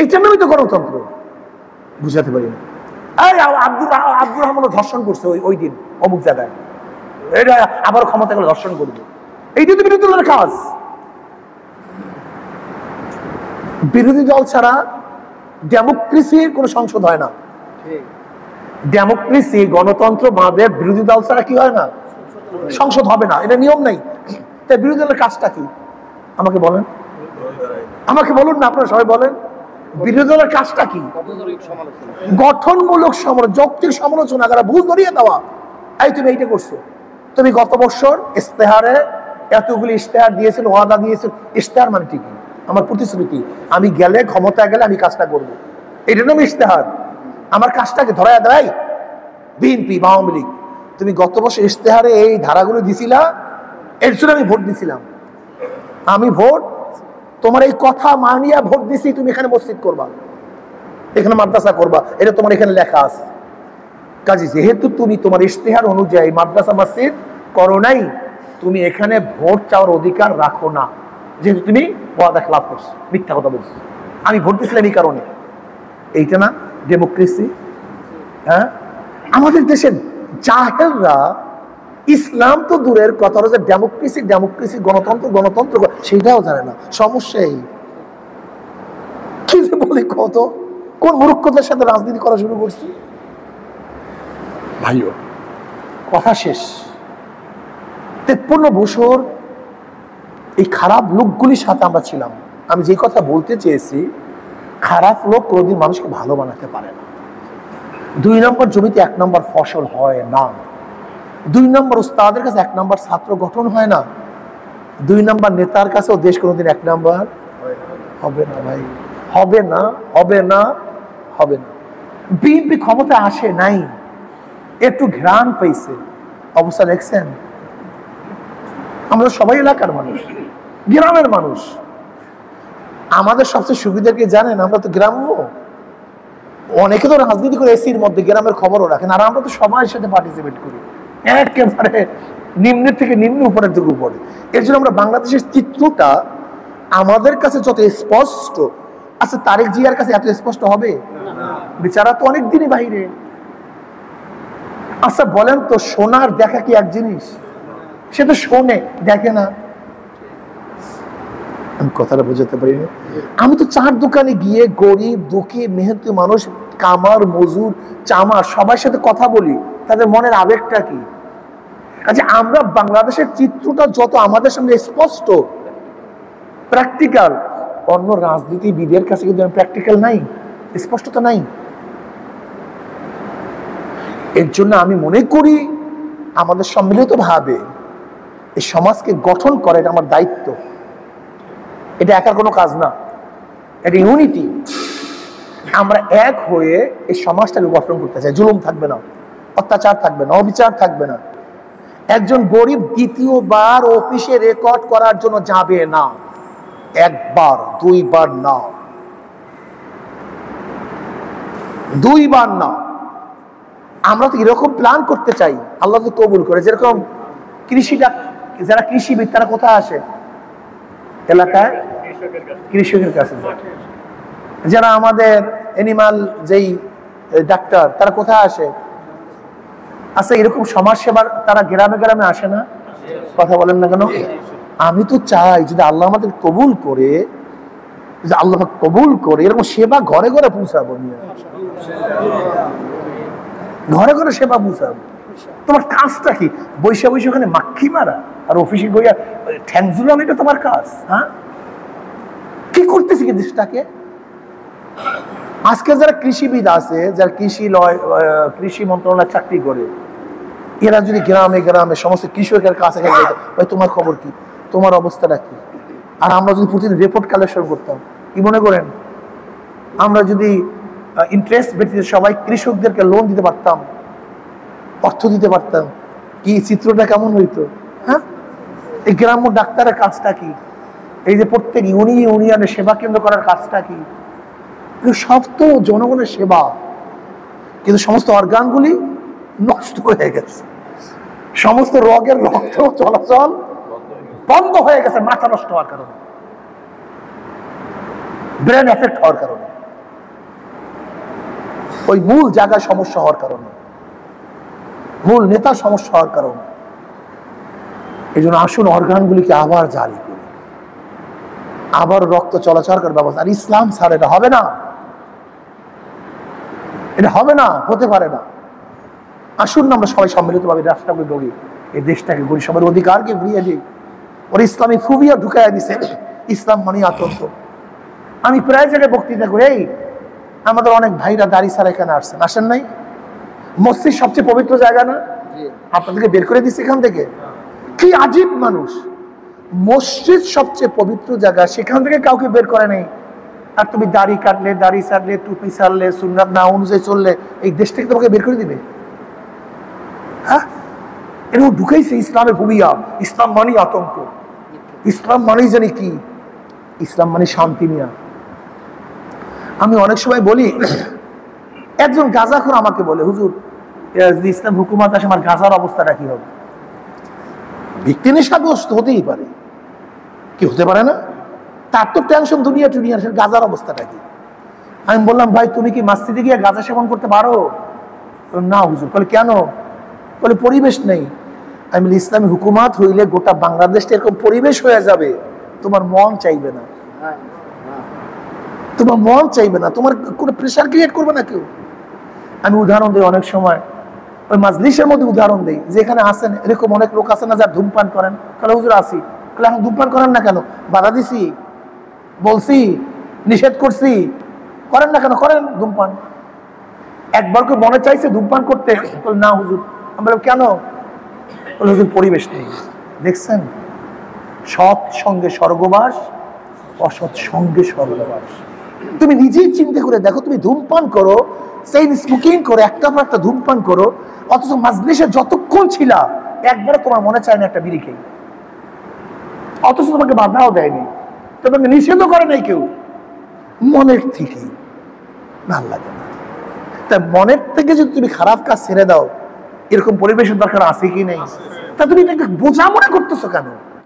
এইটা নামই তো গণতন্ত্র। বুঝাতে পারি না। আব্দুর রহমান ধর্ষণ করছে ওই দিন অমুক জায়গায়, এটা আবার ক্ষমতা গেলে ধর্ষণ করবে। এইটা তো বিরোধী দলের কাজ। বিরোধী দল ছাড়া ডেমোক্রেসির কোন সংসদ হয় না। ডেমোক্রেসি গণতন্ত্র বাদে বিরোধী দল ছাড়া কি হয় না, সংসদ হবে না, এটা নিয়ম নাই। তাই বিরোধী দলের কাজটা কি আমাকে বলেন, আমাকে বলুন না, আপনারা সবাই বলেন বিরোধী দলের কাজটা কি? গঠনমূলক সমালোচনা, যৌক্তিক সমালোচনা করা, ভুল ধরিয়ে দেওয়া। এই তুমি এইটা করছো, তুমি গত বছর ইশতেহারে এতগুলি ইশতেহার দিয়েছিল, ওয়াদা দিয়েছিল। ইশতেহার মানে ঠিকই আমার প্রতিশ্রুতি, আমি গেলে ক্ষমতায় গেলে আমি কাজটা করবো, এটা নাম ইশতেহার। আমার কাজটাকে ধরায় দেয় বিএনপি বা আওয়ামী লীগ। তুমি গত বছর ইশতেহারে এই ধারাগুলো দিছিলা, এর জন্য আমি ভোট দিছিলাম। আমি ভোট তোমার এই কথা মানিয়া ভোট দিছি, তুমি এখানে মসজিদ করবা, এখানে মাদ্রাসা করবা, এটা তোমার এখানে লেখা আছে। কাজে যেহেতু তুমি তোমার ইশতেহার অনুযায়ী মাদ্রাসা মসজিদ করো নাই, তুমি এখানে ভোট চাওয়ার অধিকার রাখো না, যেহেতু তুমি ওয়াদা খেলাফ করছো, মিথ্যা কথা বলছো। আমি ভোট দিছিলাম এই কারণে। এইটা না ডেমোক্রেসি? হ্যাঁ, আমাদের দেশের জাহেলরা ইসলাম তো দূরের কথা, যে ডেমোক্রেসি ডেমোক্রেসি, গণতন্ত্র গণতন্ত্র, সেটাও জানে না। সমস্যা এই কি যে বলি, কত কোন মূর্খতার সাথে রাজনীতি করা শুরু করছি ভাইও। কথা শেষ। 53 বছর এই খারাপ লোকগুলির সাথে আমরা ছিলাম। আমি যে কথা বলতে চেয়েছি, খারাপ লোক কোনোদিন মানুষকে ভালো বানাতে পারে না। 2 নম্বর জমিতে 1 নম্বর ফসল হয় না। 2 নম্বর উস্তাদের কাছে 1 নম্বর ছাত্র গঠন হয় না। 2 নম্বর নেতার কাছেও দেশ কোনোদিন 1 নম্বর হবে না ভাই, হবে না, হবে না, হবে না। বিএনপি ক্ষমতা আসে নাই, একটু ঘ্রাণ পেয়েছে, অবস্থা দেখছেন। আমরা সবাই এলাকার মানুষ, গ্রামের মানুষ। আমাদের সবচেয়ে সুবিধা কি জানেন? আমরা তো গ্রাম্য। অনেকে তো রাজনীতি করে এসির মধ্যে, গ্রামের খবরও রাখেন, আর আমরা তো সবার সাথে পার্টিসিপেট করি, একেবারে নিম্নের থেকে নিম্ন, উপরের থেকে উপরে। এর জন্য আমরা বাংলাদেশের চিত্রটা আমাদের কাছে যত স্পষ্ট আছে, তারেক জিয়ার কাছে এত স্পষ্ট হবে? বেচারা তো অনেক দিনই বাইরে। আচ্ছা বলেন তো, সোনার দেখা কি এক জিনিস? সে তো শোনে, দেখে না। আমি কথাটা বোঝাতে পারি না। আমি তো চার দোকানে গিয়ে গরিব দুঃখী মেহনতি মানুষ, কামার মজুর চামার, সবার সাথে কথা বলি, তাদের মনের আবেগটা কি। আচ্ছা, আমরা বাংলাদেশের চিত্রটা যত আমাদের সামনে স্পষ্ট, প্র্যাকটিক্যাল, অন্য রাজনীতিবিদের কাছে কিন্তু প্র্যাকটিক্যাল নাই, স্পষ্টতা নাই। এর জন্য আমি মনে করি আমাদের সম্মিলিত ভাবে এই সমাজকে গঠন করা, এটা আমার দায়িত্ব। এটা একার কোনো কাজ না, এটা ইউনিটি। আমরা এক হয়ে এই সমাজটাকে গঠন করতে চাই। জুলুম থাকবে না, অত্যাচার থাকবে না, অবিচার থাকবে না। একজন গরিব দ্বিতীয়বার অফিসে রেকর্ড করার জন্য যাবে না, 1 বার 2 বার না, 2 বার না। আমরা তো এরকম প্ল্যান করতে চাই, আল্লাহ তো কবুল করে। যেরকম কৃষিটা, যারা কৃষিবিদ তারা কোথায় আসে? এলাকায় কৃষকের কাছে। যারা আমাদের এনিমাল যেই ডাক্তার, তারা কোথায় আসে? আচ্ছা, এরকম সমাজ সেবার তারা গ্রামে গ্রামে আসে না? কথা বলেন না কেন? আমি তো চাই যদি আল্লাহ আমাদের কবুল করে, যদি আল্লাহ কবুল করে, এরকম সেবা ঘরে ঘরে পৌঁছাবো, ঘরে ঘরে সেবা পৌঁছাবো। তোমার কাজটা কি? বৈশা বৈশা ওখানে মাক্ষি মারা আর অফিসে গিয়া ঠ্যাং ঝুলানো, এটা তোমার কাজ? হ্যাঁ, কি করতেছি কি দেশটাকে? আজকে যারা কৃষিবিদ আছে, যারা কৃষি মন্ত্রণালয় চাকরি করে, এরা যদি গ্রামে গ্রামে সমস্ত কৃষকের কাছে গেলে, ভাই তোমার খবর কি, তোমার অবস্থাটা কি, আর আমরা যদি প্রতিদিন রিপোর্ট কালেকশন করতাম, কি মনে করেন? আমরা যদি ইন্টারেস্ট ব্যক্তিতে সবাই কৃষকদেরকে লোন দিতে পারতাম, অর্থ দিতে পারতাম, কি চিত্রটা কেমন হইতো? হ্যাঁ, এই গ্রাম্য ডাক্তারের কাজটা কি? এই যে প্রত্যেক ইউনিয়নে সেবা কেন্দ্র করার কাজটা কি? সব তো জনগণের সেবা, কিন্তু সমস্ত অর্গানগুলি নষ্ট হয়ে গেছে, সমস্ত রোগের রক্ত চলাচল বন্ধ হয়ে গেছে মাথা নষ্ট হওয়ার কারণে। ব্রেন এফেক্ট হওয়ার কারণে, ওই মূল জায়গায় সমস্যা হওয়ার কারণে, মূল নেতার সমস্যা হওয়ার কারণে। এই জন্য আসুন অর্গানগুলিকে আবার জারি করি, আবার রক্ত চলাচল করার ব্যবস্থা। আর ইসলাম ছাড়া এটা হবে না, এটা হবে না, হতে পারে না। আসুন না আমরা সবাই সম্মিলিতভাবে রাষ্ট্রকে গড়ি, এই দেশটাকে গড়ি, সবার অধিকারকে ফিরিয়ে দিই। ওর ইসলামী ফুবিয়া ঢুকাইয়া দিছে, ইসলাম মানে আতঙ্ক। আমি প্রায় জায়গায় বক্তৃতা করি, এই আমাদের অনেক ভাইরা দাড়ি ছাড়া এখানে আসছেন, আসেন নাই? মসজিদ সবচেয়ে পবিত্র জায়গা না? আপনাদেরকে বের করে দিচ্ছে এখান থেকে। কি আজীব মানুষ, মসজিদ সবচেয়ে পবিত্র জায়গা, সেখান থেকে কাউকে বের করে নেই। আর তুমি দাড়ি কাটলে, দাড়ি ছাড়লে, টুপি ছাড়লে, সুন্নাত না অনুযায়ী চললে এই দেশ থেকে তোমাকে বের করে দিবে? হ্যাঁ, এরকম ঢুকেইছে ইসলামের ভূমিয়া। ইসলাম মানে আতঙ্ক, ইসলাম মানেই জানি কি, ইসলাম মানে শান্তি নিয়া। আমি অনেক সময় বলি, একজন গাঁজাখোর আমাকে বলে, হুজুর ইসলাম হুকুমত আসে, আমার গাঁজার অবস্থাটা কি হবে? ব্যক্তি নেশাগ্রস্ত হতেই পারে, কি হতে পারে না? তার তো টেনশন দুনিয়া টুনিয়া, গাঁজার অবস্থাটা কি? আমি বললাম, ভাই তুমি কি মসজিদে গিয়ে গাঁজা সেবন করতে পারো? না হুজুর। বলে কেন? বলে পরিবেশ নেই। আমি বলি ইসলামী হুকুমত হইলে গোটা বাংলাদেশটা এরকম পরিবেশ হয়ে যাবে, তোমার মন চাইবে না, তোমার মন চাইবে না, তোমার কোনো প্রেশার ক্রিয়েট করবে না কেউ। আমি উদাহরণ দিই অনেক সময়, ওই মাজলিসের মধ্যে উদাহরণ দিই, যেখানে আসেন এরকম অনেক লোক আছে না যারা ধূমপান করেন। তাহলে হুজুর আসি, তাহলে এখন ধূমপান করেন না কেন? বাধা দিছি, বলছি, নিষেধ করছি, করেন না কেন? করেন ধূমপান। একবার কেউ মনে চাইছে ধূমপান করতে, না হুজুর। আমরা কেন? বলে হুজুর পরিবেশ নেই। দেখছেন, সৎ সঙ্গে স্বর্গবাস, অসৎ সঙ্গে স্বর্গবাস। তুমি নিজেই চিন্তা করে দেখো, তুমি ধূমপান করো, চেইন স্মোকিং করো, একটা পর একটা ধূমপান করো, অথচ মাজলিসে যতক্ষণ ছিলা একবার তোমার মনে চায় না একটা বিড়ি খেয়ে, অথচ তোমাকে বাধাও দেয়নি, তোমাকে নিষেধও করে নাই কেউ। মনের থেকে ভাল লাগে না। তাই মনের থেকে যদি তুমি খারাপ কাজ ছেড়ে দাও, এরকম পরিবেশের দরকার আছে কি নেই? তা তুমি এটাকে বোঝা মনে করতেছো কেন?